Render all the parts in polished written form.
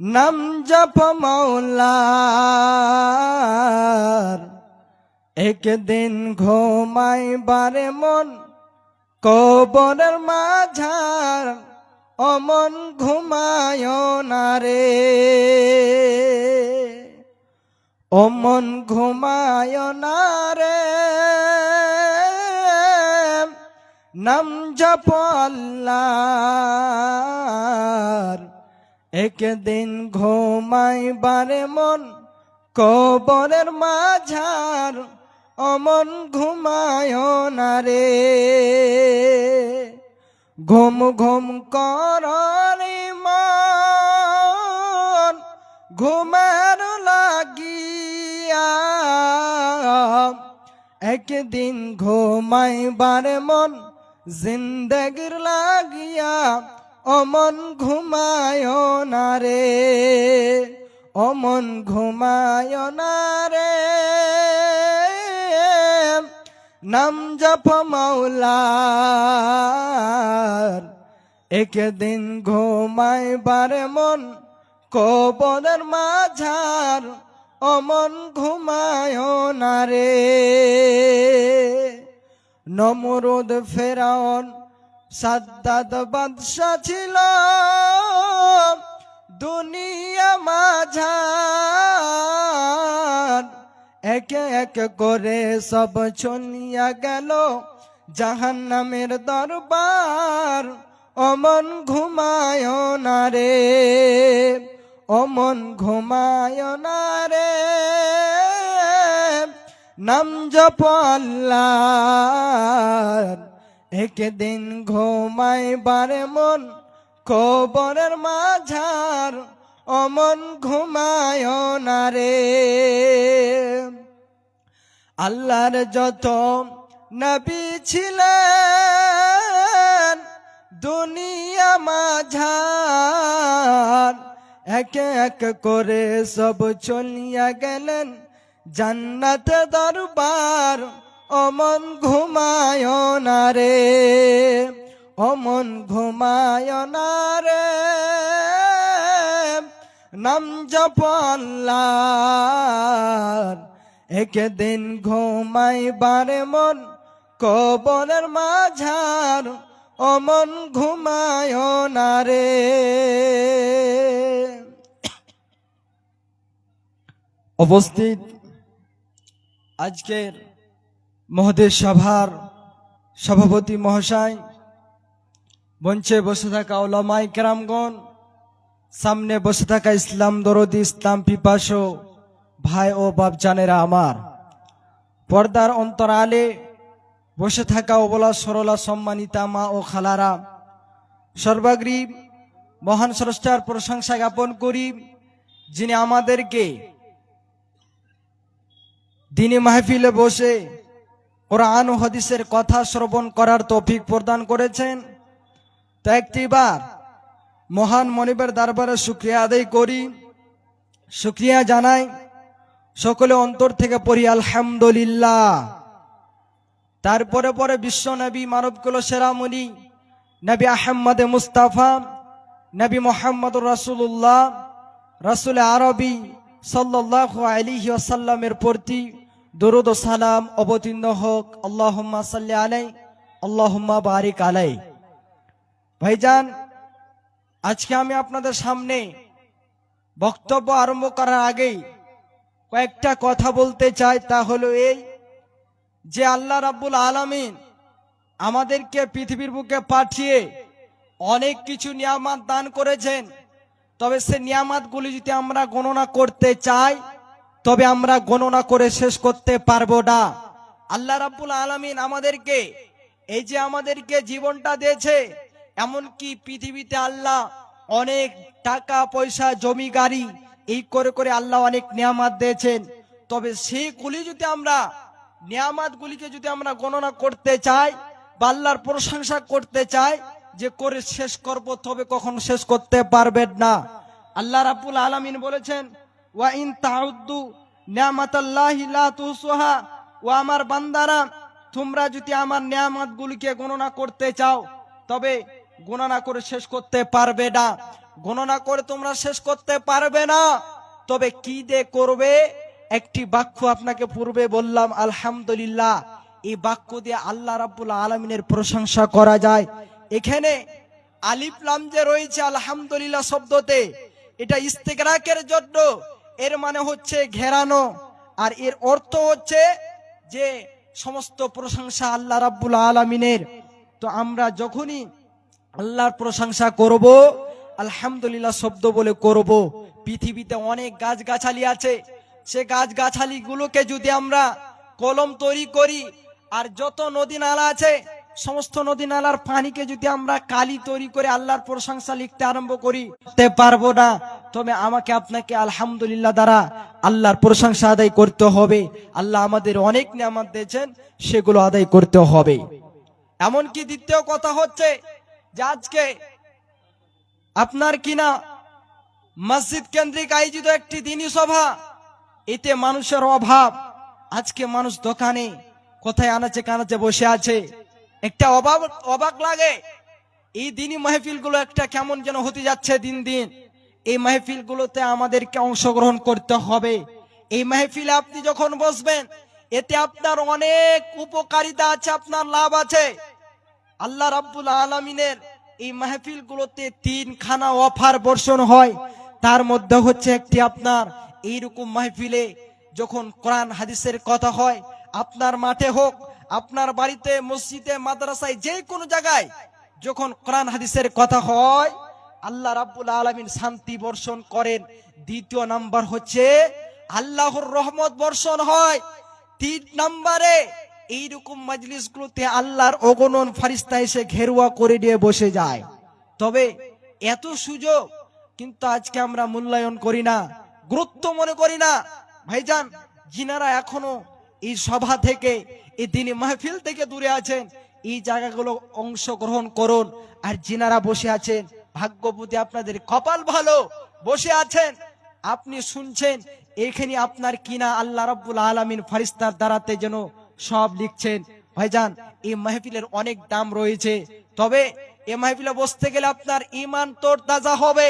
নাম জপ মাওলার, একদিন ঘুমাইবারে মন কবরের মাঝার, অমন ঘুমায় না রে, অমন ঘুমায় না রে। নাম জপ আল্লাহর, একদিন ঘুমাইবারে মন কবরের মাঝার, অমন ঘুমায় না রে। ঘুম ঘুম করে মন ঘুমের লাগিয়া, একদিন ঘুমাইবার মন জিন্দেগির লাগিয়া, অমন ঘুমায় না রে, অমন ঘুমায় না রে। নাম জপ মাওলার, একদিন ঘুমাইবার মন কবরের মাঝার, অমন ঘুমায় না রে। নমরুদ ফেরাউন সাদ্দাত বাদশা ছিল, দুনিয়া মাঝার, একে এক করে সব চলিয়া গেল জাহান্নামের দরবার, অমন ঘুমায় না রে, অমন ঘুমায় না রে। নাম জপ আল্লাহর, একদিন ঘুমাইবারে মন কবরের মাঝার, অমন ঘুমায় না রে। আল্লাহর যত নবী ছিলেন দুনিয়া মাঝার, একে এক করে সব চলিয়া গেলেন জান্নাত দরবার, অমন ঘুমায় না রে, অমন ঘুমায় না রে। নাম জপ আল্লাহর, একদিন ঘুমাইবারে মন কবরের মাঝার, অমন ঘুমায় না রে। উপস্থিত আজকের মহোদয় সভার সভাপতি মহাশয়, মঞ্চে বসে থাকা উলামায়ে কেরামগণ, সামনে বসে থাকা ইসলাম দরদি, ইসলাম পিপাসু ভাই ও বাপজানেরা আমার, পর্দার অন্তরালে বসে থাকা অবলা সরলা সম্মানিতা মা ও খালারা, সর্বাগ্রী মহান স্রষ্টার প্রশংসা জ্ঞাপন করি, যিনি আমাদেরকে দিনী মাহফিলে বসে কোরআন ও হাদিসের কথা শ্রবণ করার তৌফিক প্রদান করেছেন। তো একটিবার মহান মনিবের দরবারে শুকরিয়া আদায় করি, শুকরিয়া জানাই, সকলে অন্তর থেকে পড়ি আলহামদুলিল্লাহ। তারপরে পরে বিশ্ব নবী, মানবকুল সেরামণি নবী আহমদ মুস্তাফা, নবী মোহাম্মদুর রাসূলুল্লাহ, রাসূল আরবি সাল্লাল্লাহু আলাইহি ওয়াসাল্লামের প্রতি দরুদ ও সালাম অবতীর্ণ হোক। আল্লাহুম্মা সাল্লি আলাইহি, আল্লাহুম্মা বারিক আলাইহি। ভাইজান, আজকে আমি আপনাদের সামনে বক্তব্য আরম্ভ করার আগেই কয়েকটা কথা বলতে চাই। তা হলো এই যে আল্লাহ রাব্বুল আলামিন আমাদেরকে পৃথিবীর বুকে পাঠিয়ে অনেক কিছু নিয়ামত দান করেছেন। তবে সে নিয়ামতগুলি যদি আমরা গণনা করতে চাই, তবে আমরা গণনা করে শেষ করতে পারবো না। আল্লাহ রাব্বুল আলামিন আমাদেরকে এই যে আমাদেরকে জীবনটা দিয়েছে, এমনকি পৃথিবীতে আল্লাহ অনেক টাকা পয়সা জমি গাড়ি এই করে করে আল্লাহ অনেক নিয়ামত দিয়েছেন। তবে সেইগুলি যদি আমরা নিয়ামতগুলিকে যদি আমরা গণনা করতে চাই বা আল্লাহর প্রশংসা করতে চাই, যে করে শেষ করব, তবে কখন শেষ করতে পারবেন না। আল্লাহ রাব্বুল আলামিন বলেছেন, ওয়া ইন তাউদ্দু নিয়ামাতাল্লাহি লা তুহসুহা, ও আমার বান্দারা, তোমরা যদি আমার নিয়ামতগুলিকে গণনা করতে চাও, তবে গণনা করে শেষ করতে পারবে না। গণনা করে তোমরা শেষ করতে পারবে না। তবে কি দিয়ে করবে? একটি বাক্য আপনাকে পূর্বে বললাম, আলহামদুলিল্লাহ। এই বাক্য দিয়ে আল্লাহ রাব্বুল আলামিনের প্রশংসা করা যায়। এখানে আলিফ লাম যে রয়েছে আলহামদুলিল্লাহ শব্দতে, এটা ইস্তেগরাকের জন্য, এর মানে হচ্ছে ঘেরানো, আর এর অর্থ হচ্ছে যে সমস্ত প্রশংসা আল্লাহ রাব্বুল আলামিনের। তো আমরা যখনই আল্লাহর প্রশংসা করব, আলহামদুলিল্লাহ শব্দ বলে করব। পৃথিবীতে অনেক গাছগাছালি আছে, সে গাছগাছালি গুলোকে যদি আমরা কলম তৈরি করি, আর যত নদী নালা আছে সমস্ত নদী নালার পানিকে যদি আমরা কালি তৈরি করে আল্লাহর প্রশংসা লিখতে আরম্ভ করি, তে পারবো না। তবে আমাকে আপনাকে আলহামদুলিল্লাহ দ্বারা আল্লাহর প্রশংসা আদায় করতে হবে। আল্লাহ আমাদের অনেক নিয়ামত দিয়েছেন, সেগুলো আদায় করতে হবে। এমনকি দ্বিতীয় কথা হচ্ছে যে আজকে আপনার কিনা মসজিদ কেন্দ্রিক আয়োজিত একটি দিনী সভা, এতে মানুষের অভাব। আজকে মানুষ দোকানে কোথায় আনাচে কানাচে বসে আছে, একটা অবাক লাগে। এই দিনী মাহফিলগুলো একটা কেমন যেন হতে যাচ্ছে দিন দিন। এই মাহফিলগুলোতে আমাদেরকে অংশগ্রহণ করতে হবে। এই মাহফিলে আপনি যখন বসবেন, এতে আপনার অনেক উপকারিতা আছে, আপনার লাভ আছে। আল্লাহ রাব্বুল আলামিনের এই মাহফিলগুলোতে 3খানা অফার বর্ষণ হয়। তার মধ্যে হচ্ছে একটি আপনার এইরকম মাহফিলে যখন কোরআন হাদিসের কথা হয়, আপনার মাঠে হোক, আপনার বাড়িতে, মসজিদে, মাদ্রাসায়, যে কোনো জায়গায় যখন কোরআন হাদিসের কথা হয়, আল্লাহ রাব্বুল আলামিন শান্তি বর্ষণ করেন। দ্বিতীয় নাম্বার হচ্ছে আল্লাহর রহমত বর্ষণ হয়। 3 নম্বরে এইরকম মজলিসগুলোতে আল্লাহর অগণন ফেরেশতা এসে ঘেরুয়া করে দিয়ে বসে যায়। তবে এত সুযোগ কিন্তু আজকে আমরা মূল্যায়ন করি না, গুরুত্ব মনে করি না। ভাইজান, যিনারা এখনো এই সভা থেকে, এই দিনী মাহফিল থেকে দূরে আছেন, এই জায়গাগুলো অংশগ্রহণ করুন। আর যিনারা বসে আছেন, ভাগ্যবতী, আপনাদের কপাল ভালো, বসে আছেন, আপনি শুনছেন। এখানে আপনার কিনা আল্লাহ রাব্বুল আলামিন ফেরেশতার দ্বারাতে যেন সব লিখছেন। ভাইজান, এই মাহফিলের অনেক দাম রয়েছে। তবে এই মাহফিলে বসতে গেলে আপনার ঈমান তোর তাজা হবে,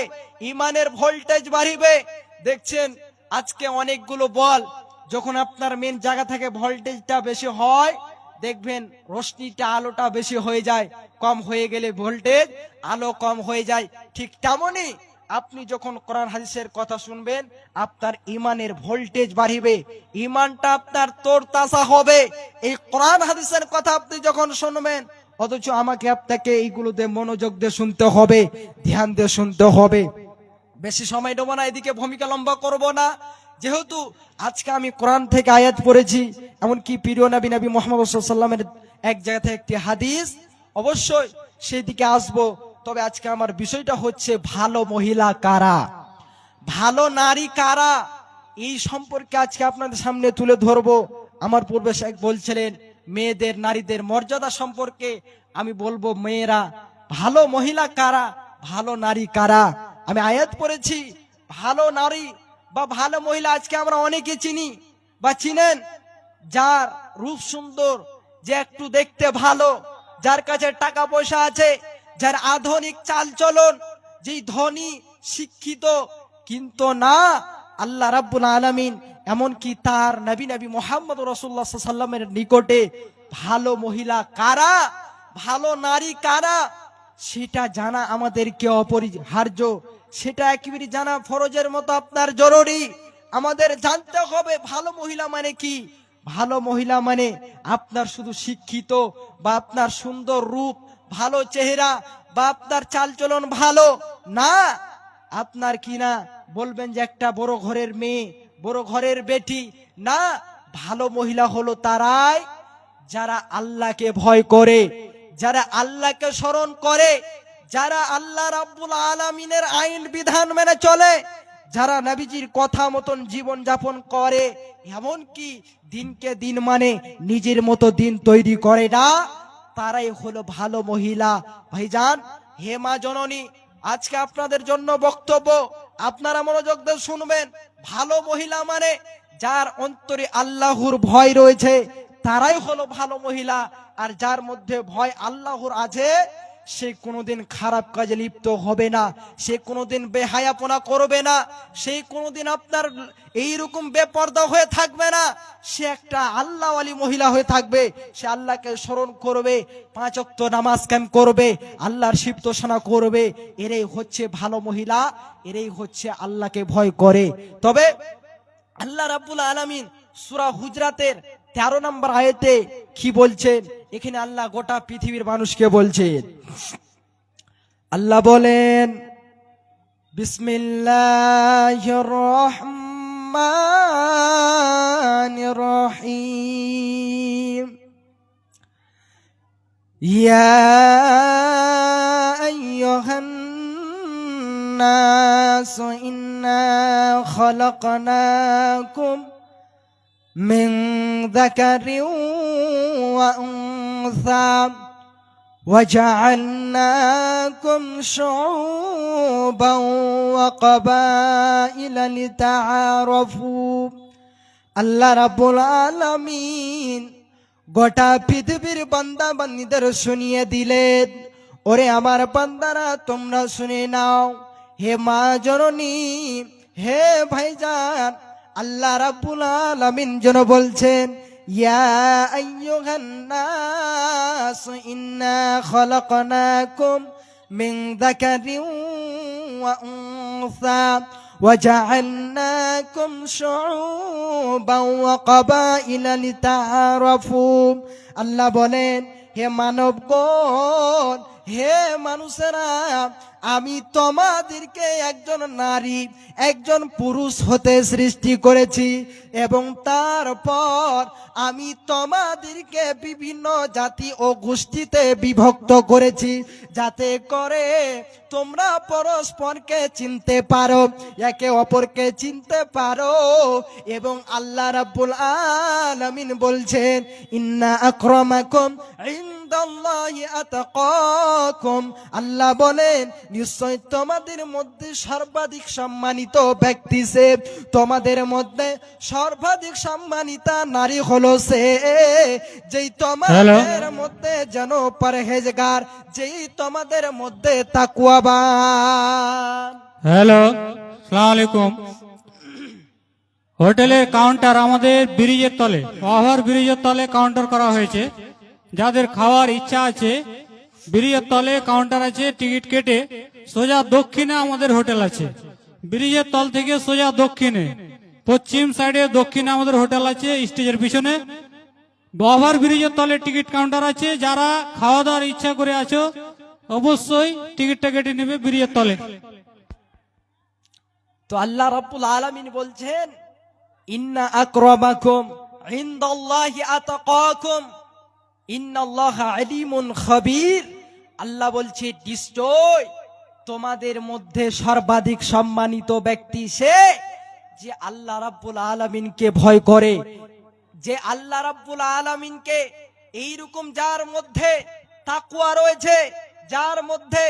ঈমানের ভোল্টেজ বাড়বে। দেখছেন আজকে অনেকগুলো বল, যখন আপনার মেন জায়গা থেকে ভোল্টেজটা বেশি হয়, দেখবেন রোশনিটা, আলোটা বেশি হয়ে যায়। কম হয়ে গেলে ভোল্টেজ, আলো কম হয়ে যায়। ঠিক তেমনই আপনি যখন কোরআন হাদিসের কথা শুনবেন, আপনার ঈমানের ভোল্টেজ বাড়বে, ঈমানটা আপনার তরতাজা হবে। এই কোরআন হাদিসের কথা আপনি যখন শুনবেন, অথচ আমাকে আপনাকে এইগুলোতে মনোযোগ দিয়ে শুনতে হবে, ধ্যান দিয়ে শুনতে হবে। বেশি সময় নেব না, এদিকে ভূমিকা লম্বা করব না। যেহেতু আজকে আমি কোরআন থেকে আয়াত পড়েছি, এমনকি প্রিয় নবী মুহাম্মদ সাল্লাল্লাহু আলাইহি ওয়াসাল্লামের এক জায়গা থেকে একটি হাদিস, অবশ্যই সেই দিকে আসবো। তবে আজকে আমার বিষয়টা হচ্ছে ভালো মহিলা কারা, ভালো নারী কারা, এই সম্পর্কে আজকে আপনাদের সামনে তুলে ধরবো। আমার পূর্বে শেখ বলছিলেন মেয়েদের, নারীদের মর্যাদা সম্পর্কে, আমি বলবো মেয়েরা ভালো মহিলা কারা, ভালো নারী কারা। আমি আয়াত পড়েছি, ভালো নারী বা ভালো মহিলা আজকে আমরা অনেকে চিনি বা চিনেন, যার রূপ সুন্দর, যে একটু দেখতে ভালো, যার কাছে টাকা পয়সা আছে, যার আধুনিক চালচলন, যেই ধনী শিক্ষিত। কিন্তু না, আল্লাহ রাব্বুল আলামিন এমনকি তার নবী মুহাম্মদ রাসূলুল্লাহ সাল্লাল্লাহু আলাইহি ওয়াসাল্লামের নিকটে ভালো মহিলা কারা, ভালো নারী কারা, সেটা জানা আমাদেরকে অপরিহার্য। সেটা একেবারে জানা ফরজের মতো আপনার জরুরি। আমাদের জানতে হবে ভালো মহিলা মানে কি। ভালো মহিলা মানে আপনার শুধু শিক্ষিত বা আপনার সুন্দর রূপ, ভালো চেহারা বা আপনার চালচলন ভালো না, আপনার কিনা বলবেন যে একটা বড় ঘরের মেয়ে, বড় ঘরের বেটি না। ভালো মহিলা হলো তারাই যারা আল্লাহকে ভয় করে, যারা আল্লাহকে স্মরণ করে, যারা আল্লাহ রাব্বুল আলামিনের আইন বিধান মেনে চলে, যারা নবীজির কথা মতন জীবন যাপন করে, এমনকি দিনকে দিন মানে নিজের মতো দিন তৈরি করে না, তারাই হলো ভালো মহিলা। ভাইজান, হে মা জননী, আজকে আপনাদের জন্য বক্তব্য, আপনারা মনোযোগ দিয়ে শুনবেন। ভালো মহিলা মানে যার অন্তরে আল্লাহর ভয় রয়েছে, তারাই হলো ভালো মহিলা। আর যার মধ্যে ভয় আল্লাহর আছে, সে কোনোদিন খারাপ কাজে লিপ্ত হবে না, সে কোনোদিন বেহায়াপনা করবে না, সে কোনোদিন আপনার এইরকম বেপর্দা হয়ে থাকবে না। সে একটা আল্লাহওয়ালি মহিলা হয়ে থাকবে, সে আল্লাহকে স্মরণ করবে, 5 ওয়াক্ত নামাজ কায়েম করবে, আল্লাহর সিফতোষণা করবে। এরাই হচ্ছে ভালো মহিলা, এরাই হচ্ছে আল্লাহকে ভয় করে। তবে আল্লাহ রাব্বুল আলামিন সূরা হুজরাতের 13 নম্বর আয়াতে কি বলছেন? এখানে আল্লাহ গোটা পৃথিবীর মানুষকে বলছেন। আল্লাহ বলেন, বিসমিল্লাহির রহমানির রহিম, ইয়া আইয়ুহান নাস ইন্না খালাকনাকুম মিন যাকারিন ওয়া উনসা وجعلناكم شعوبا وقبائل لتعارفوا। আল্লাহ রাব্বুল আলামিন গোটা পৃথিবীর বান্দা বান্দীদের শুনিয়ে দিলেন, ওরে আমার বান্দারা তোমরা শুনে নাও। হে মা জননী, হে ভাইজান, আল্লাহ রাব্বুল আলামিন যেন বলছেন, ইয়া আইয়ুহান নাস ইন্না খালাকনাকুম মিন যাকারিন ওয়া উনসা ওয়া জাআলনাকুম শুউবান ওয়া কাবাইলা লিতাআরাফু। আল্লাহ বলেন, হে মানবগণ, হে মানুষেরা, আমি তোমাদেরকে একজন নারী একজন পুরুষ হতে সৃষ্টি করেছি এবং তারপর আমি তোমাদেরকে বিভিন্ন জাতি ও গোষ্ঠীতে বিভক্ত করেছি, যাতে করে তোমরা পরস্পরকে চিনতে পারো, একে অপরকে চিনতে পারো। এবং আল্লাহ রাব্বুল আলামিন বলছেন, ইন্না আকরামাকুম ইনদাল্লাহি আতাকাকুম। আল্লাহ বলেন, নিশ্চয় তোমাদের মধ্যে সর্বাধিক সম্মানিত ব্যক্তি সে, তোমাদের মধ্যে সর্বাধিক সম্মানিতা নারী হলো সে, যেই তোমাদের মধ্যে যেন পরহেজগার, যেই তোমাদের মধ্যে তাকওয়াবান। হ্যালো, আসসালামু আলাইকুম। হোটেলের কাউন্টার আমাদের ব্রিজের তলে, ওভার ব্রিজের তলে কাউন্টার করা হয়েছে। যাদের খাওয়ার ইচ্ছা আছে, ব্রিজের তলে কাউন্টার আছে, টিকিট কেটে সোজা দক্ষিণে আমাদের হোটেল আছে। ব্রিজের তল থেকে সোজা দক্ষিণে, পশ্চিম সাইডে দক্ষিণে আমাদের হোটেল আছে, স্টেজের পিছনে। ওভার ব্রিজের তলে টিকিট কাউন্টার আছে। যারা খাওয়া দাওয়ার ইচ্ছা করে আছো, অবশ্যই টিকিটটা কেটে নেবে ব্রিজের তলে। তো আল্লাহ রাব্বুল আলামিন বলছেন, ইন্না আকরামাকুম ইনদাল্লাহি আতাকাকুম ইন্নাল্লাহা আলিমুন খাবীর। আল্লাহ বলছে, নিশ্চয় তোমাদের মধ্যে সর্বাধিক সম্মানিত ব্যক্তি সে, যে আল্লাহ রাব্বুল আলামিনকে ভয় করে, যে আল্লাহ রাব্বুল আলামিনকে এইরকম যার মধ্যে তাকওয়া রয়েছে, যার মধ্যে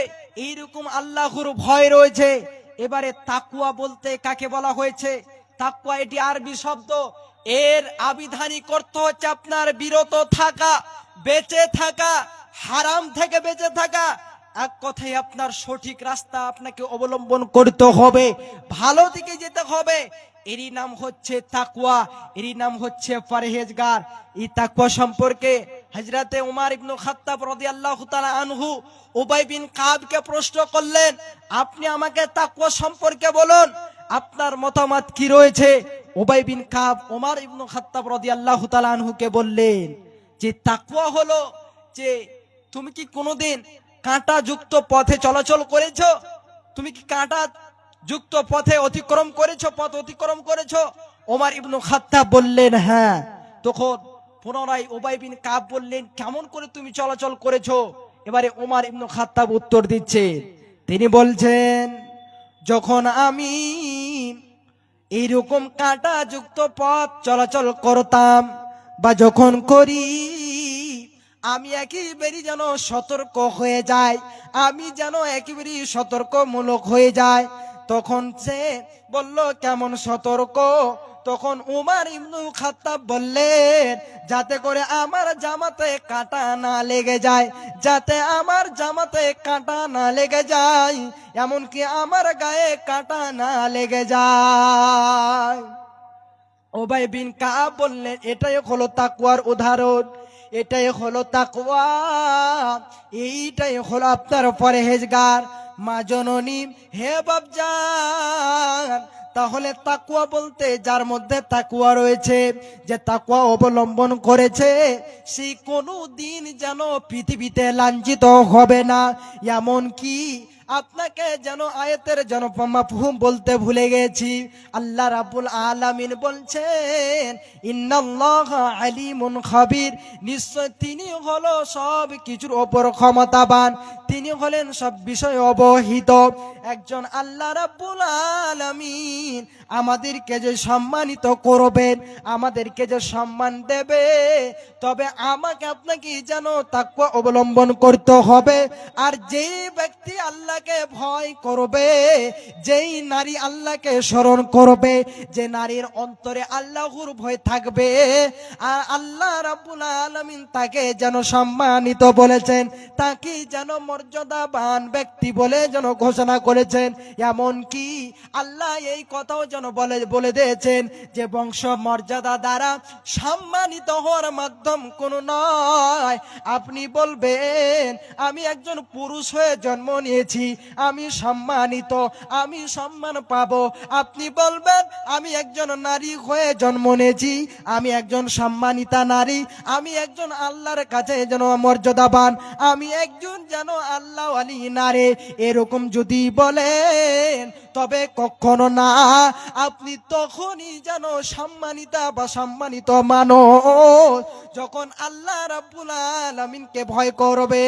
এইরকম আল্লাহর ভয় রয়েছে। এবারে তাকওয়া বলতে কাকে বলা হয়েছে? তাকওয়া এটি আরবি শব্দ, এর আবিধানিক অর্থ হচ্ছে আপনার বিরত থাকা, বেঁচে থাকা, হারাম থেকে বেঁচে থাকা। এক কথায় আপনার সঠিক রাস্তা আপনাকে অবলম্বন করতে হবে, ভালো দিকে যেতে হবে। এরই নাম হচ্ছে তাকওয়া, এরই নাম হচ্ছে পরহেজগার। এই তাকওয়া সম্পর্কে হযরতে উমর ইবনে খাত্তাব রাদিয়াল্লাহু তাআলা আনহু উবাই বিন কাবকে প্রশ্ন করলেন, আপনি আমাকে তাকওয়া সম্পর্কে বলুন, আপনার মতামত কি রয়েছে? উবাই বিন কাব উমর ইবনে খাত্তাব রাদিয়াল্লাহু তাআলা আনহুকে বললেন যে তাকওয়া হলো যে তুমি কি কোনোদিন কাঁটা যুক্ত পথে চলাচল করেছো? তুমি কি কাঁটা যুক্ত পথে অতিক্রম করেছো, পথ অতিক্রম করেছো? ওমর ইবনে খাত্তাব বললেন হ্যাঁ। তখন পুনরায় উবাই বিন কাব বললেন, কেমন করে তুমি চলাচল করেছো? এবারে ওমর ইবনে খাত্তাব উত্তর দিচ্ছে, তিনি বলছেন, যখন আমি এইরকম কাঁটা যুক্ত পথ চলাচল করতাম বা যখন করি, আমি একেবারে যেন সতর্ক হয়ে যাই, আমি যেন একেবারে সতর্কমূলক হয়ে যাই। তখন সে বলল, কেমন সতর্ক? তখন উমর ইবনুল খাত্তাব বললেন, যাতে করে আমার জামাতে কাঁটা না লেগে যায়, যাতে আমার জামাতে কাঁটা না লেগে যায়, এমনকি আমার গায়ে কাঁটা না লেগে যায়। উবাই বিন কাব বললেন, এটাই হলো তাকওয়ার উদাহরণ, এটাই হলো তাকওয়া, এইটাই হলো আপনার পরহেজগার। মা জননী, হে বাপজান, তাহলে তাকওয়া বলতে যার মধ্যে তাকওয়া রয়েছে, যে তাকওয়া অবলম্বন করেছে, সেই কোনো দিন যেন পৃথিবীতে লাঞ্ছিত হবে না। এমন কি আপনাকে যেন আয়াতের যেন মাফহুম বলতে ভুলে গেছি। আল্লাহ রাব্বুল আলামিন বলছেন, ইন্নাল্লাহা আলিমুন খাবির, নিশ্চয় তিনি হলো সব কিছুর ওপর ক্ষমতাবান, তিনি হলেন সব বিষয়ে অবহিত। একজন আল্লাহ রাব্বুল আলামিন আমাদেরকে যে সম্মানিত করবেন, আমাদেরকে যে সম্মান দেবে, তবে আমাকে আপনাকে যেন তাকওয়া অবলম্বন করতে হবে। আর যেই ব্যক্তি আল্লাহকে ভয় করবে, যেই নারী আল্লাহকে স্মরণ করবে, যে নারীর অন্তরে আল্লাহর ভয় থাকবে, আর আল্লাহ রাব্বুল আলামিন তাকে যেন সম্মানিত বলেছেন, তাকে যেন মর্যাদাবান ব্যক্তি বলে যেন ঘোষণা করেছেন। এমন কি আল্লাহ এই কথাও যেন বলে দিয়েছেন যে বংশ মর্যাদা দ্বারা সম্মানিত হওয়ার মাধ্যম কোনো নয়। আপনি বলবেন, আমি একজন পুরুষ হয়ে জন্ম নিয়েছি, আমি সম্মানিত, আমি সম্মান পাবো। আপনি বলবেন, আমি একজন নারী হয়ে জন্ম নিয়েছি, আমি একজন সম্মানিতা নারী, আমি একজন আল্লাহর কাছে যেন মর্যাদাবান, আমি একজন যেন আল্লাহ ওয়ালি নারী। এরকম যদি বলেন, তবে কখনো না, আপনি তখনই যেন সম্মানিতা বা সম্মানিত মানুষ যখন আল্লাহ রাব্বুল আলামিনকে ভয় করবে।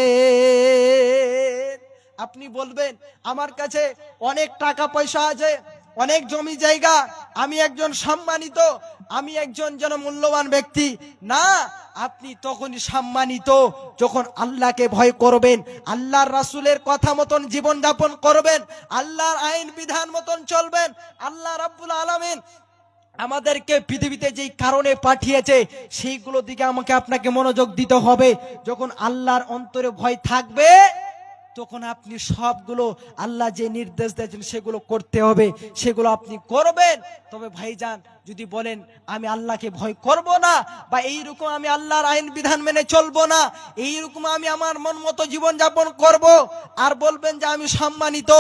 আপনি বলবেন, আমার কাছে অনেক টাকা পয়সা আছে, অনেক জমি জায়গা, আমি একজন সম্মানিত, আমি একজন যেন মূল্যবান ব্যক্তি। না, আপনি তখনই সম্মানিত যখন আল্লাহকে ভয় করবেন, আল্লাহর রাসূলের কথা মতন জীবন যাপন করবেন, আল্লাহর আইন বিধান মতন চলবেন। আল্লাহ রাব্বুল আলামিন আমাদেরকে পৃথিবীতে যেই কারণে পাঠিয়েছে, সেইগুলো দিকে আমাকে আপনাকে মনোযোগ দিতে হবে। যখন আল্লাহর অন্তরে ভয় থাকবে, তখন আপনি সবগুলো আল্লাহ যে নির্দেশ দিয়েছেন সেগুলো করতে হবে, সেগুলো আপনি করবেন। তবে ভাইজান, যদি বলেন আমি আল্লাহকে ভয় করব না, বা এইরকম আমি আল্লাহর আইন বিধান মেনে চলবো না, এইরকম আমি আমার মন মতো জীবন যাপন করব, আর বলবেন যে আমি সম্মানিত,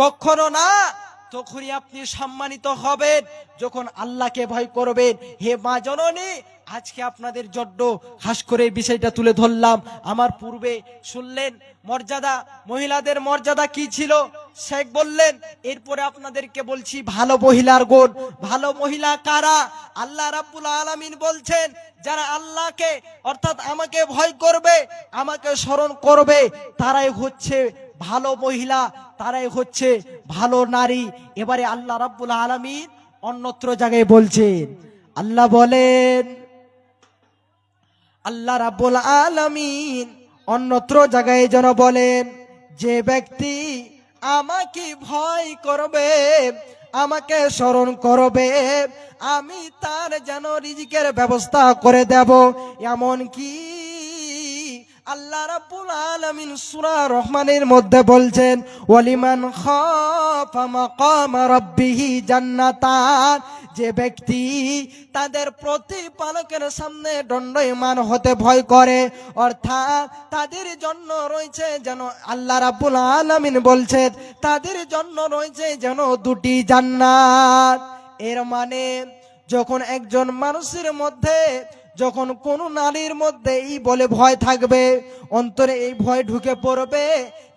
কখনো না। তখনই আপনি সম্মানিত হবেন যখন আল্লাহকে ভয় করবেন। হে মা জননী, আজকে আপনাদের জন্য খাস করে এই বিষয়টা তুলে ধরলাম। আমার পূর্বে শুনলেন মর্যাদা, মহিলাদের মর্যাদা কি ছিল, শেখ বললেন। এরপরে আপনাদেরকে বলছি ভালো মহিলার গুণ। ভালো মহিলা কারা? আল্লাহ রাব্বুল আলামিন বলছেন, যারা আল্লাহকে অর্থাৎ আমাকে ভয় করবে, আমাকে স্মরণ করবে, তারাই হচ্ছে ভালো মহিলা, তারাই হচ্ছে ভালো নারী। এবারে আল্লাহ রাব্বুল আলামিন অন্যত্র জায়গায় বলছেন, আল্লাহ বলেন, আল্লাহ রাব্বুল আলামিন অন্যত্র জায়গায় যেন বলেন, যে ব্যক্তি আমাকে ভয় করবে, আমাকে স্মরণ করবে, আমি তার যেন রিজিকের ব্যবস্থা করে দেব। এমন কি আল্লাহ রাব্বুল আলামিন সূরা রহমানের মধ্যে বলছেন, ওয়ালিমান খাফা মাকাম রাব্বিহি জান্নাতান, যে ব্যক্তি তাদের প্রতিপালকের সামনে দণ্ডায়মান হতে ভয় করে, অর্থাৎ তাদের জন্য রয়েছে যেন, আল্লাহ রাব্বুল আলামিন বলছেন, তাদের জন্য রয়েছে যেন দুটি জান্নাত। এর মানে যখন একজন মানুষের মধ্যে, যখন কোন নারীর মধ্যে এই বলে ভয় থাকবে, অন্তরে এই ভয় ঢুকে পড়বে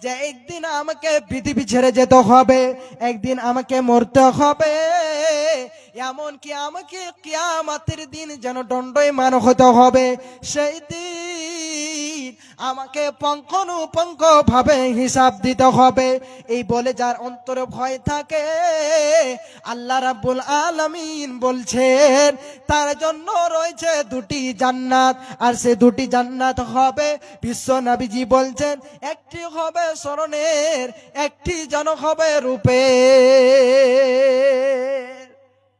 যে একদিন আমাকে পৃথিবী ছেড়ে যেতে হবে, একদিন আমাকে মরতে হবে, এমনকি আমাকে কিয়ামতের দিন যেন দণ্ডায়মান হতে হবে, সেই দিন আমাকে পুঙ্খানুপুঙ্খ ভাবে হিসাব দিতে হবে, এই বলে যার অন্তরে ভয় থাকে, আল্লাহ রাব্বুল আলামিন বলছেন তার জন্য রয়েছে দুটি জান্নাত। আর সে দুটি জান্নাত হবে, বিশ্ব নবীজি বলছেন, একটি হবে স্মরণের, একটি যেন হবে রূপের।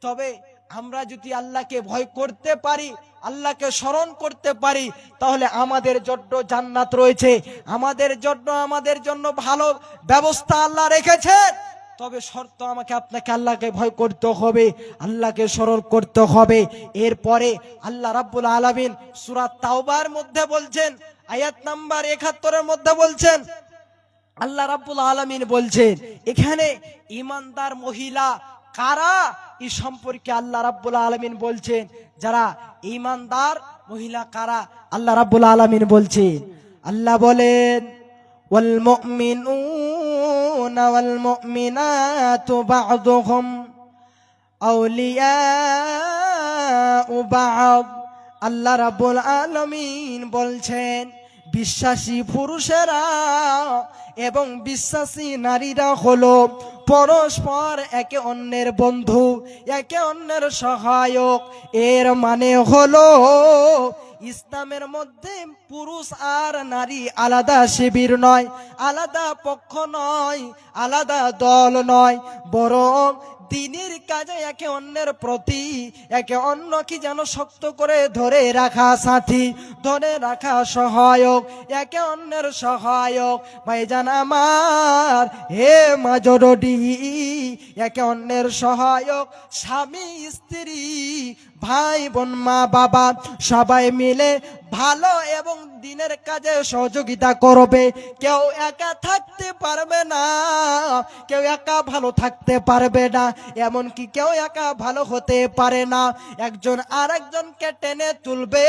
তবে আমরা যদি আল্লাহকে ভয় করতে পারি, আল্লাহকে স্মরণ করতে পারি, তাহলে আমাদের জন্য জান্নাত রয়েছে, আমাদের জন্য ভালো ব্যবস্থা আল্লাহ রেখেছেন। তবে শর্ত, আমাকে আপনাকে আল্লাহকে ভয় করতে হবে, আল্লাহকে স্মরণ করতে হবে। এরপরে আল্লাহ রাব্বুল আলামিন সূরা তাওবার মধ্যে বলছেন, আয়াত নাম্বার ৭১ মধ্যে বলছেন, আল্লাহ রাব্বুল আলামিন বলছেন এখানে ঈমানদার মহিলা কারা, এই সম্পর্কে আল্লাহ রাব্বুল আলামিন বলছেন। যারা ঈমানদার মহিলা কারা, আল্লাহ রাব্বুল আলামিন বলছেন, আল্লাহ বলেন, ওয়াল মুমিনুনা ওয়াল মুমিনাতু বা'দুহুম আউলিয়াউ বা'দ। আল্লাহ রাব্বুল আলামিন বলছেন, বিশ্বাসী পুরুষেরা এবং বিশ্বাসী নারীরা হলো পরস্পর একে অন্যের বন্ধু, একে অন্যের সহায়ক। এর মানে হলো ইসলামের মধ্যে পুরুষ আর নারী আলাদা শিবির নয়, আলাদা পক্ষ নয়, আলাদা দল নয়, বরং দিনের কাজে একে অন্যের প্রতি একে অন্যকে যেন শক্ত করে ধরে রাখা সাথী, ধরে রাখা সহায়ক, একে অন্যের সহায়ক। ভাইজান আমার, হে মাজরডি, একে অন্যের সহায়ক, স্বামী স্ত্রী ভাই বোন মা বাবা সবাই মিলে ভালো এবং দিনের কাজে সহযোগিতা করবে। কেউ একা থাকতে পারবে না, কেউ একা ভালো থাকতে পারবে না, এমনকি কেউ একা ভালো হতে পারে না। একজন আরেকজনকে টেনে তুলবে,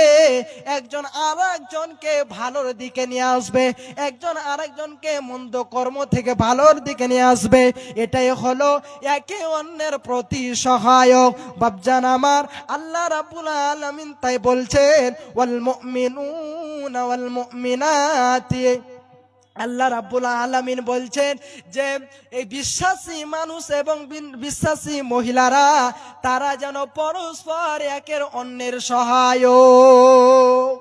একজন আরেকজনকে ভালোর দিকে নিয়ে আসবে, একজন আরেকজনকে মন্দ কর্ম থেকে ভালোর দিকে নিয়ে আসবে। এটাই হলো একে অন্যের প্রতি সহায়ক। বাপজান আমার, আল্লাহ রাব্বুল আলামিন তাই বলছেন, ওয়াল মুমিনুনা ওয়াল মুমিনাতি। আল্লাহ রাব্বুল আলামিন বলছেন যে এই বিশ্বাসী মানুষ এবং বিশ্বাসী মহিলারা তারা যেন পরস্পর একের অন্যের সহায়ক।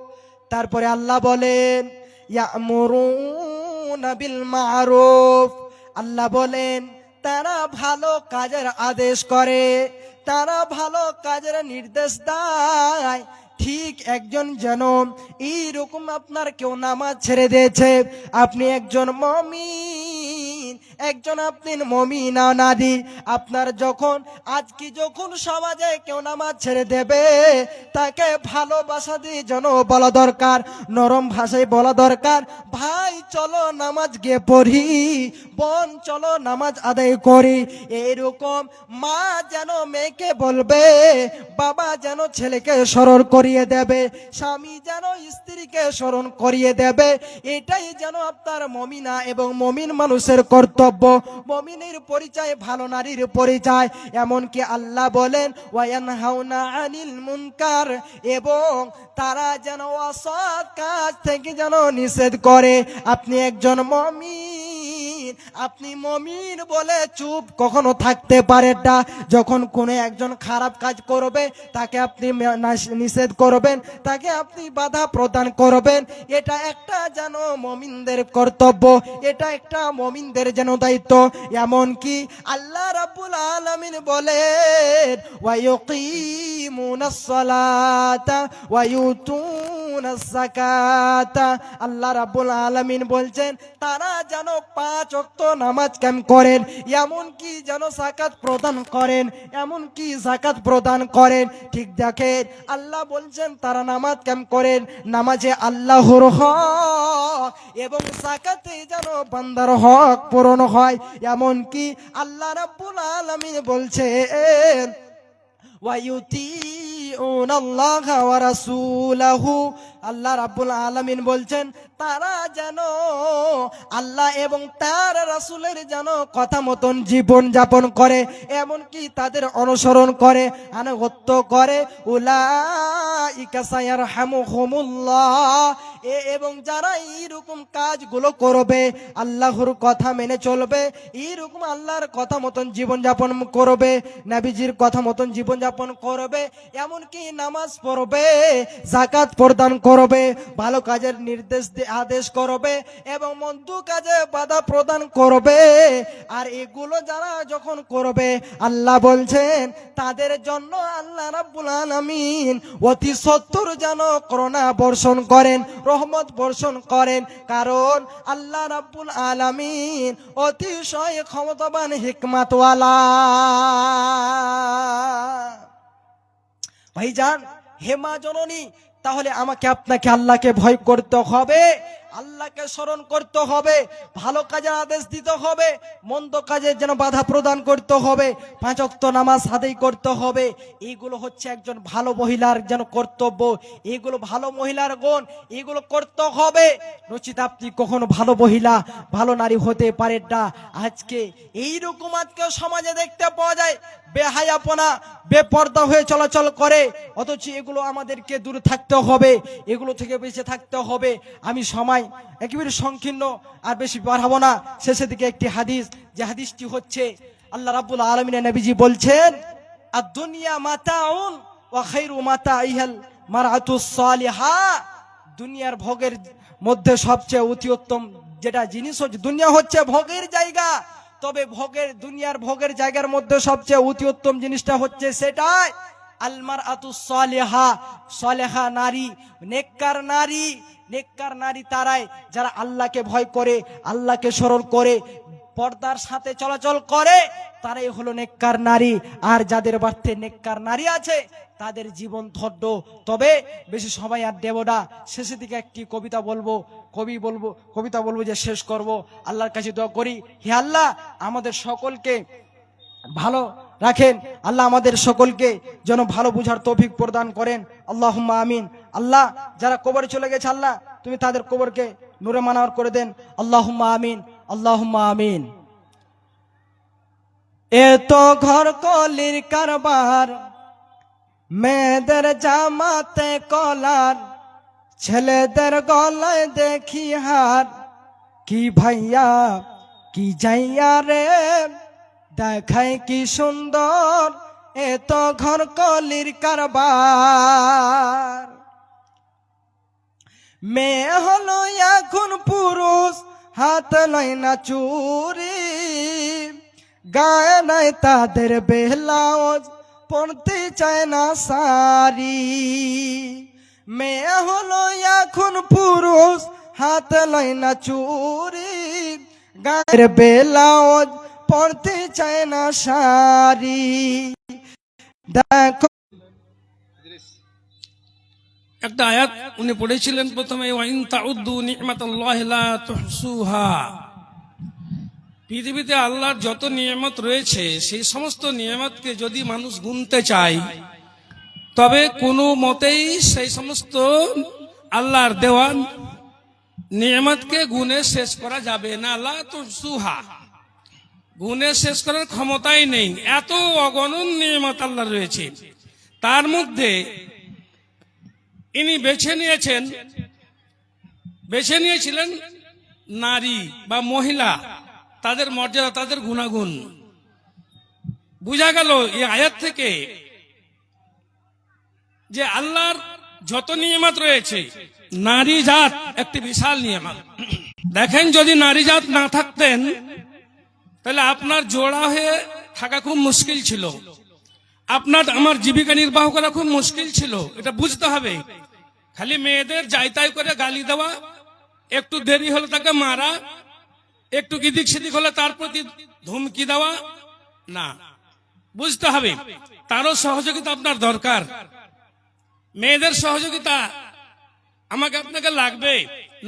তারপরে আল্লাহ বলেন, ইয়ামুরুনা বিল মারুফ। আল্লাহ বলেন তারা ভালো কাজের আদেশ করে, তারা ভালো কাজের নির্দেশ দেয়। ঠিক একজন যেন এইরকম আপনার কেউ নামাজ ছেড়ে দিয়েছে, আপনি একজন মুমিন, একজন আপনি মুমিনা নারী, আপনার যখন সমাজে কেউ নামাজ ছেড়ে দেবে, তাকে ভালোবাসা দিয়ে যেন বলা দরকার, নরম ভাষায় বলা দরকার, ভাই চলো নামাজ গিয়ে পড়ি, বোন চলো নামাজ আদায় করি। এরকম মা যেন মেয়েকে বলবে, বাবা যেন ছেলেকে স্মরণ করিয়ে দেবে, স্বামী যেন স্ত্রীকে স্মরণ করিয়ে দেবে। এটাই যেন আপনার মুমিনা এবং মুমিন মানুষের কর্তব্য, মুমিনের পরিচয়, ভালো নারীর পরিচয়। এমনকি আল্লাহ বলেন, ওয়ায়ানহাউনা আনিল মুনকার, এবং তারা যেন অসৎ কাজ থেকে যেন নিষেধ করে। আপনি একজন মুমিন, আপনি মুমিন বলে চুপ কখনো থাকতে পারেন না। যখন কোনো একজন খারাপ কাজ করবে, তাকে আপনি নিষেধ করবেন, তাকে আপনি বাধা প্রদান করবেন। এটা একটা যেন মুমিনদের কর্তব্য, এটা একটা মুমিনদের যেন দায়িত্ব। এমনকি আল্লাহ রাব্বুল আলামিন বলেন, ওয়া ইউকিমুনাস সালাতা ওয়া ইউতুনাস যাকাতা। আল্লাহ রাব্বুল আলামিন বলছেন তারা যেন 5 ওয়াক্ত নামাজ কায়েম করেন, এমনকি যেন যাকাত প্রদান করেন, এমনকি যাকাত প্রদান করেন। ঠিক দেখেন, আল্লাহ বলছেন তারা নামাজ কায়েম করেন, নামাজে আল্লাহর হক এবং যাকাতে যেন বান্দার হক পূরণ হয়। এমনকি আল্লাহ রাব্বুল আলামিন বলছেন, ওয়ায়ুতিউনাল্লাহা ওয়া রাসূলাহু। আল্লাহ রাব্বুল আলামিন বলছেন তারা যেন আল্লাহ এবং তার রাসূলের যেন কথা মতন জীবন যাপন করে, এমনকি তাদের অনুসরণ করে, আনুগত্য করে। উলাইকা সায়ারহামুহুমুল্লাহ, এবং যারা এইরকম কাজগুলো করবে, আল্লাহর কথা মেনে চলবে, এইরকম আল্লাহর কথা মতন জীবনযাপন করবে, নবীজির কথা মতন জীবনযাপন করবে, এমনকি নামাজ পড়বে, যাকাত প্রদান করবে, ভালো কাজের আদেশ করবে এবং মন্দ কাজে বাধা প্রদান করবে, আর এগুলো যারা যখন করবে আল্লাহ বলছেন তাদের জন্য আল্লাহ রাব্বুল আলামিন অতি সত্তর যেন করুণা বর্ষণ করেন, রহমত বর্ষণ করেন, কারণ আল্লাহ রাব্বুল আলামিন অতিশয় ক্ষমতাবান হিকমতওয়ালা। ভাইজান, হেমা জননী, তাহলে আমাকে আপনাকে আল্লাহকে ভয় করতে হবে, আল্লাহকে স্মরণ করতে হবে, ভালো কাজে আদেশ দিতে হবে, মন্দ কাজে যেন বাধা প্রদান করতে হবে, 5 ওয়াক্ত নামাজ আদায় করতে হবে। এইগুলো হচ্ছে একজন ভালো মহিলার যেন কর্তব্য, এগুলো ভালো মহিলার গুণ, এগুলো করতে হবে, নচিত আপনি কখনো ভালো মহিলা, ভালো নারী হতে পারেন না। আজকে এইরকম আজকে সমাজে দেখতে পাওয়া যায়, বেহায়াপনা, বেপর্দা হয়ে চলাচল করে, অথচ এগুলো আমাদেরকে দূরে থাকতে হবে, এগুলো থেকে বেঁচে থাকতে হবে। আমি সময় একেবারে সংকীর্ণ আর বেশি বাড়াবো না, শেষের দিকে একটি হাদিস, যে হাদিসটি হচ্ছে আল্লাহ রাব্বুল আলামিনের নবীজি বলছেন, আদ-দুনিয়া মাতাউন ওয়া খায়রু মাতাইহাল মারআতুস সালিহা। দুনিয়ার ভোগের মধ্যে সবচেয়ে অতি উত্তম যেটা জিনিস হচ্ছে, দুনিয়া হচ্ছে ভোগের জায়গা, তবে দুনিয়ার ভোগের জায়গার মধ্যে সবচেয়ে অতি উত্তম জিনিসটা হচ্ছে সেটাই আল মারআতুস সালিহা, সালেহা নারী, নেককার নারী। নেককার নারী তারাই যারা আল্লাহকে ভয় করে, আল্লাহকে স্মরণ করে, পর্দার সাথে চলাচল করে, তারাই হলো নেককার নারী। আর যাদের বাড়িতে নেককার নারী আছে তাদের জীবন ধন্য। তবে বেশি সময় আর দেব না, শেষের দিকে একটি কবিতা বলবো যে শেষ করব। আল্লাহর কাছে দোয়া করি, হে আল্লাহ আমাদের সকলকে ভালো রাখেন, আল্লাহ আমাদের সকলকে যেন ভালো বুঝার তৌফিক প্রদান করেন, আল্লাহুম্মা আমিন। আল্লাহ যারা কবরে চলে গেছে, আল্লাহ তুমি তাদের কবরকে নূরে মানওয়ার করে দেন, আল্লাহুম্মা আমিন, আল্লাহুম্মা আমিন। এত ঘর কলির কারবার, মেয়েদের জামাতে কলার, ছেলেদের গলায় দেখি হার, কি ভাইয়া কি যাইয়া রে দেখায় কি সুন্দর, এত ঘর কলির কারবার। মেয়ে হলো এখন পুরুষ, হাত লয় না চুরি, গায়ে নাই তাদের ব্লাউজ, পড়তে চায় না শাড়ি। মেয়ে হলো এখন পুরুষ, হাত লয় না চুরি, গায়ের ব্লাউজ, পড়তে চায় না শাড়ি। দেখো একটা আয়াত উনি পড়েছিলেন প্রথমে, ওয়াইন তাউদ্দু নি'মাতাল্লাহি লা তুহসুহা। পৃথিবীতে আল্লাহর যত নিয়ামত রয়েছে সেই সমস্ত নিয়ামতকে যদি মানুষ গুনতে চায়, তবে কোনো মতেই সেই সমস্ত আল্লাহর দেওয়া নিয়ামতকে গুনে শেষ করা যাবে না। লা তুহসুহা, গুনে শেষ করার ক্ষমতাই নেই, এত অগণন নিয়ামত আল্লাহর রয়েছে। তার মধ্যে ইনি বেছে নিয়েছিলেন নারী বা মহিলা, তাদের মর্যাদা, তাদের গুণাগুণ। বোঝা গেল এই আয়াত থেকে যে আল্লাহর যত নিয়ামত রয়েছে, নারী জাত একটি বিশাল নিয়ামত। দেখেন, যদি নারী জাত না থাকতেন তাহলে আপনার জোড়া হয়ে থাকা খুব মুশকিল ছিল, আপনার আমার জীবিকা নির্বাহ করা খুব মুশকিল ছিল। এটা বুঝতে হবে। খালি মেয়েদের যাই তাই করে গালি দেওয়া, একটু দেরি হলে তাকে মারা, একটু গিদিক সিদিক হলে তার প্রতি ধমকি দেওয়া না, বুঝতে হবে তারও সহযোগিতা আপনার দরকার। মেয়েদের সহযোগিতা আমাকে আপনাকে লাগবে।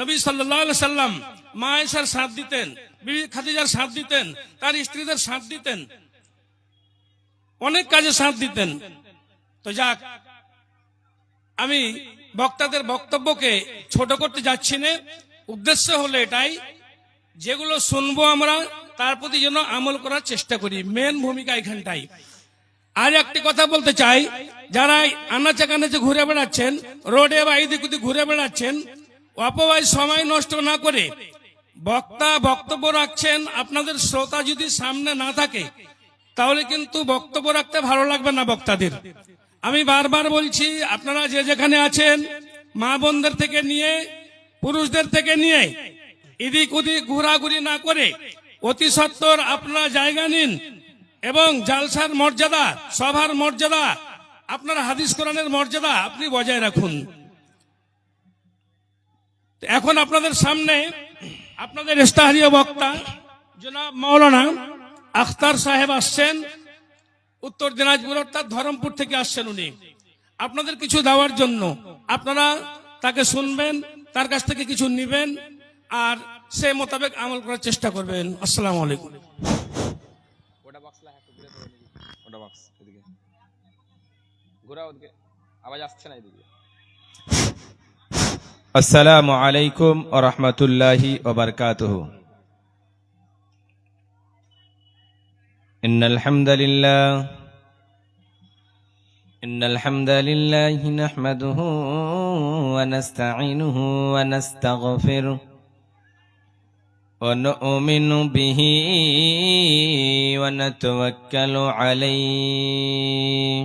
নবী সাল্লাল্লাহু আলাইহি সাল্লাম মা আয়েশার সাথ দিতেন, বিবি খাদিজার সাথ দিতেন, তার স্ত্রীদের সাথ দিতেন, অনেক কাজে সাথ দিতেন। তো যাক, আমি বক্তাদের বক্তব্যকে ছোট করতে যাচ্ছি না। উদ্দেশ্য হলো এটাই, যেগুলো শুনবো আমরা তার প্রতি যেন আমল করার চেষ্টা করি, মেন ভূমিকা এখানটাই। আর একটি কথা বলতে চাই, যারা আনাচে কানাচে ঘুরে বেড়াচ্ছেন, রোডে বা এদিক ওদিক ঘুরে বেড়াচ্ছেন, অপব্যয় সময় নষ্ট না করে বক্তা বক্তব্য রাখছেন, আপনাদের শ্রোতা যদি সামনে না থাকে তাহলে কিন্তু বক্তব্য রাখতে ভালো লাগবে না বক্তাদের। আমি বারবার বলছি, আপনারা যে যেখানে আছেন, মা বোনদের থেকে নিয়ে পুরুষদের থেকে নিয়ে এদিক ওদিক ঘোরাঘুরি না করে অতি সত্বর আপনারা জায়গা নিন এবং জালসার মর্যাদা, সভার মর্যাদা, আপনার হাদিস কোরআনের মর্যাদা আপনি বজায় রাখুন। এখন আপনাদের সামনে আপনাদের ইস্তাহারীয় বক্তা জনাব মাওলানা আখতার সাহেব আসছেন, উত্তর দিনাজপুর অর্থাৎ ধরমপুর থেকে আসছেন উনি আপনাদের কিছু দেওয়ার জন্য। আপনারা তাকে শুনবেন, তার কাছ থেকে কিছু নেবেন আর সে মোতাবেক আমল করার চেষ্টা করবেন। আসসালামু আলাইকুম। ওটা বক্স লা একটু ঘুরে ধরে নিবি, ওটা বক্স এদিকে ঘোরা, ওদিকে আওয়াজ আসছে না এদিকে। আসসালামু আলাইকুম ওয়া রাহমাতুল্লাহি ওয়া বারাকাতুহু। ইন্নাল হামদালিল্লাহি নাহমাদুহু ওয়া নাস্তাঈনুহু ওয়া নাস্তাগফিরুহু ونؤمن به ونتوكل عليه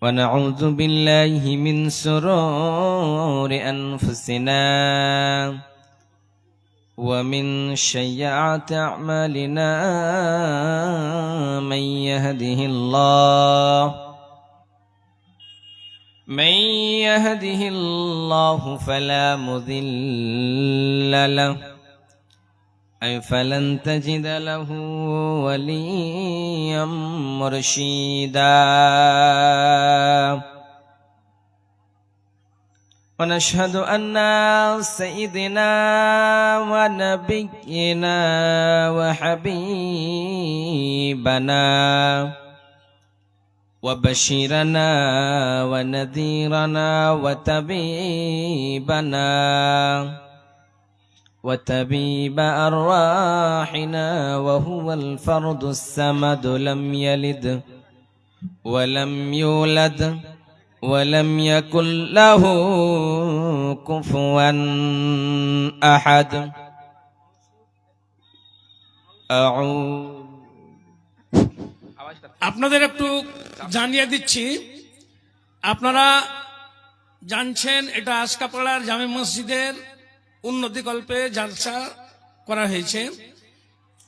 ونعوذ بالله من شرور أنفسنا ومن سيئات أعمالنا من يهده الله فلا مضل له أي فلن تجد له وليا مرشدا ونشهد أن سيدنا ونبينا وحبيبنا وبشيرنا ونذيرنا وطبيب أرواحنا وهو الفرد الصمد لم يلد ولم يولد ولم يكن له كفوا أحد আপনাদের একটু জানিয়ে দিচ্ছি, আপনারা জানছেন এটা আশকাপাড়ার জামে মসজিদের উন্নতিকল্পে জালসা করা হয়েছে।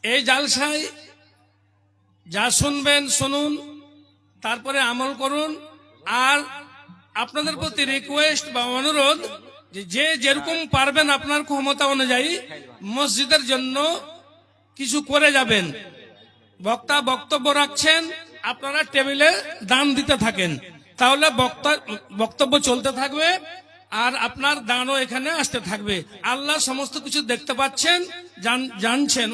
এই জালসায় যা শুনবেন শুনুন, তারপরে আমল করুন। আর আপনাদের প্রতি রিকোয়েস্ট বা অনুরোধ যে যেরকম পারবেন আপনার ক্ষমতা অনুযায়ী মসজিদের জন্য কিছু করে যাবেন। বক্তা বক্তব্য রাখছেন, আপনারা টেবিলে দান দিতে থাকেন, তাহলে বক্তব্য চলতে থাকবে আর আপনার দানও এখানে আসতে থাকবে। আল্লাহ সমস্ত কিছু দেখতে পাচ্ছেন, জানছেন।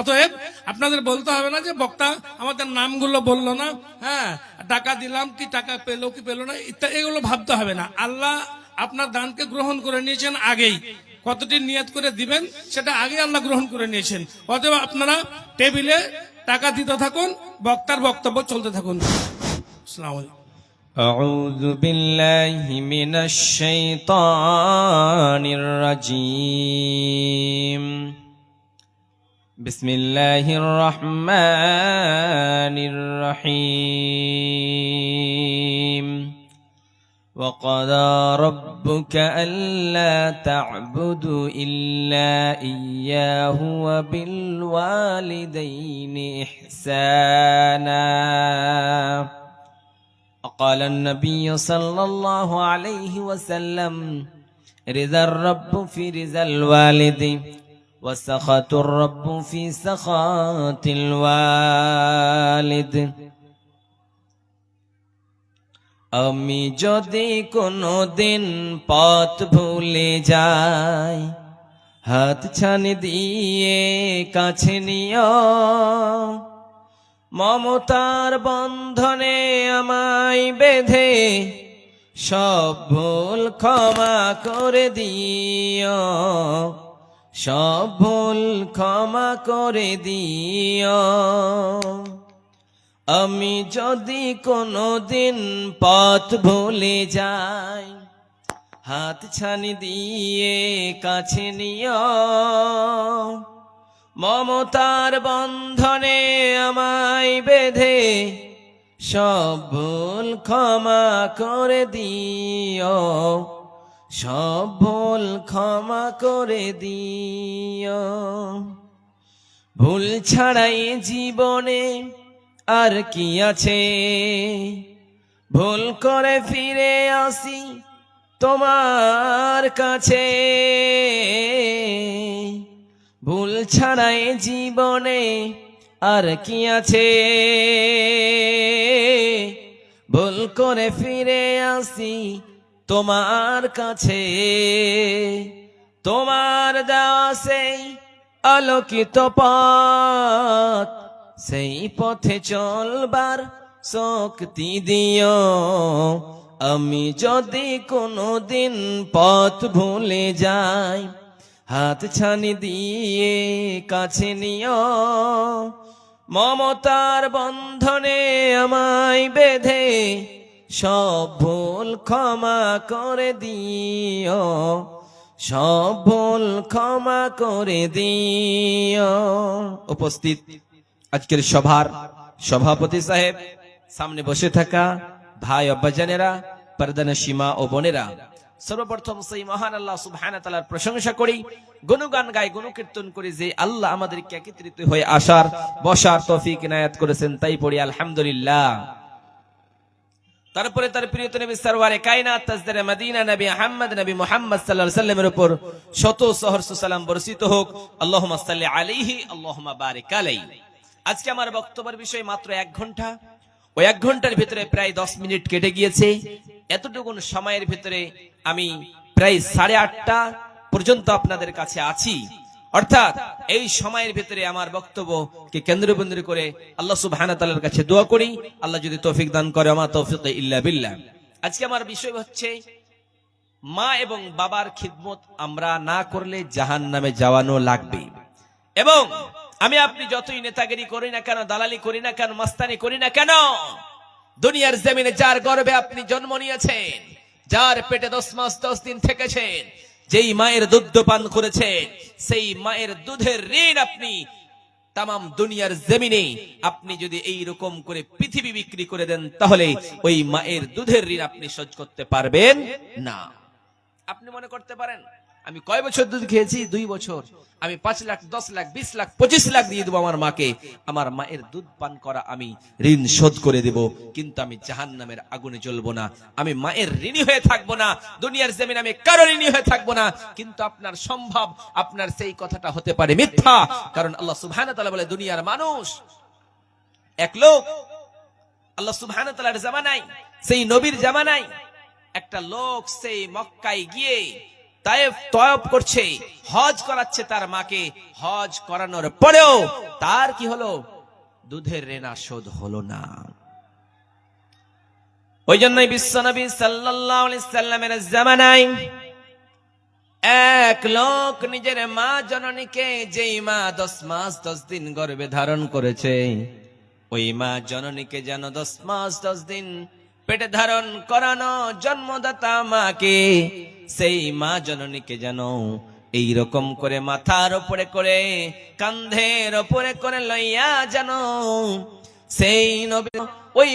অতএব আপনাদের বলতে হবে না যে বক্তা আমাদের নামগুলো বললো না, হ্যাঁ টাকা দিলাম কি টাকা পেলো কি পেলো না ইত্যাদি, এগুলো ভাবতে হবে না। আল্লাহ আপনার দানকে গ্রহণ করে নিয়েছেন আগেই, কতটি নিয়ত করে দিবেন সেটা আগে আল্লাহ গ্রহণ করে নিয়েছেন। অতএব আপনারা টেবিলে টাকা দিতে থাকুন, বক্তার বক্তব্য চলতে থাকুন। আসসালামু আলাইকুম। أعوذ بالله من الشيطان الرجيم. بسم الله الرحمن الرحيم. وقضى ربك ألا تعبدوا إلا إياه وبالوالدين إحسانا. قال النبي صلى الله عليه وسلم: رضا الرب في رضا الوالد وسخط الرب في سخط الوالد. আমি যদি কোনো দিন পথ ভুলে যাই, হাত ছানি দিয়ে কাছে নিও, মমতার বন্ধনে আমায় বেঁধে সব ভুল ক্ষমা করে দিও, সব ভুল ক্ষমা করে দিও। আমি যদি কোনো দিন পথ ভুলে যাই, হাত ছানি দিয়ে কাছে নিও, মমতার বন্ধনে আমায় বেঁধে সব ভুল ক্ষমা করে দিও, সব ভুল ক্ষমা করে দিও। ভুল ছাড়াই জীবনে আর কি আছে, ভুল করে ফিরে আসি তোমার কাছে। ভুল ছাড়াই জীবনে আর কি আছে, ভুল করে ফিরে আসি তোমার কাছে। তোমার দেওয়া সেই আলোকিত পথ, সেই পথে চলবার শক্তি দিও। আমি যদি কোনোদিন পথ ভুলে যাই, হাত ছানি দিয়ে কাছে নিও, মমতার বন্ধনে আমায় বেঁধে সব ভুল ক্ষমা করে দিও, সব ভুল ক্ষমা করে দিও। উপস্থিত আজকের সভার সভাপতি সাহেব, সামনে বসে থাকা ভাই আব্বাজানেরা, পর্দানা সীমা ও বোনেরা, সর্বপ্রথম সেই মহান আল্লাহ সুবহানাহু ওয়া তাআলার প্রশংসা করি, গুণগান গাই, গুণকীর্তন করি যে আল্লাহ আমাদেরকে একত্রিত হয়ে আসার বসার তৌফিক ইনায়াত করেছেন, তাই পড়ি আলহামদুলিল্লাহ। তারপরে তার প্রিয় নবী সরওয়ারে কায়নাত তাজদারে মদিনা নবী আহমদ নবী মুহাম্মদ সাল্লাল্লাহু আলাইহি সাল্লামের উপর শত সহস্র সালাম বর্ষিত হোক। আল্লাহুম্মা সাল্লি আলাইহি আল্লাহুম্মা বারিক আলাইহি। আজকে আমার বক্তব্যের বিষয় মাত্র 1 ঘন্টা। ওই 1 ঘন্টার ভিতরে প্রায় 10 মিনিট কেটে গিয়েছে। এতটুকু সময়ের ভিতরে আমি প্রায় 8:30টা পর্যন্ত আপনাদের কাছে আছি। অর্থাৎ এই সময়ের ভিতরে আমার বক্তব্যকে কেন্দ্রবিন্দু করে আল্লাহ সুবহানাহু ওয়া তাআলার কাছে দোয়া করি, আল্লাহ যদি তৌফিক দান করে, আমা তৌফিক ইল্লা বিল্লাহ। আজকে আমার বিষয় হচ্ছে মা এবং বাবার খিদমত আমরা না করলে জাহান্নামে যাওয়ানো লাগবে। এবং আমি আপনি যতই নেতাগিরি করি না কেন, দালালি করি না কেন, মাস্তানি করি না কেন, দুনিয়ার জমিনে যার গর্ভে আপনি জন্ম নিয়েছেন, যার পেটে 10 মাস 10 দিন থেকেছেন, যেই মায়ের দুধ পান করেছেন, সেই মায়ের দুধের ঋণ আপনি তামাম দুনিয়ার জমিনে আপনি যদি এই রকম করে পৃথিবী বিক্রি করে দেন, তাহলে ওই মায়ের দুধের ঋণ আপনি শোধ করতে পারবেন না। আপনি মনে করতে পারেন আমি কয় বছর দুধ খেয়েছি? 2 বছর। আমি 5 লাখ, 10 লাখ, 20 লাখ, 25 লাখ দিয়ে দেবো আমার মাকে, আমার মায়ের দুধ পান করা আমি ঋণ শোধ করে দেব, কিন্তু আমি জাহান্নামের আগুনে জ্বলবো না, আমি মায়ের ঋণী হয়ে থাকবো না, দুনিয়ার জমিনে আমি কারো ঋণী হয়ে থাকবো না। কিন্তু আপনার সম্ভব, আপনার সেই কথাটা হতে পারে মিথ্যা, কারণ আল্লাহ সুবহানাহু ওয়া তাআলা বলে দুনিয়ার মানুষ এক লোক, আল্লাহ সুবহানাহু ওয়া তাআলার জামানায়, সেই নবীর জামানায় একটা লোক সেই মক্কায় গিয়ে তাওয়াফ করছে, হজ করাচ্ছে তার মাকে। হজ করানোর পরেও তার কি হলো? দুধের ঋণ শোধ হলো না। ওই জন্যই বিশ্বনবী সাল্লাল্লাহু আলাইহি সাল্লামের জামানায় এক লোক নিজের মা জননীকে, যেই মা 10 মাস 10 দিন গর্ভে ধারণ করেছে, ওই মা জননীকে যেন 10 মাস 10 দিন পেটে ধারণ করানো জন্মদাতা মাকে, সেই মা জননীকে যেন এই রকম করে মাথার উপরে করে, কাঁধের উপরে করে লইয়া যেন সেই নবী ওই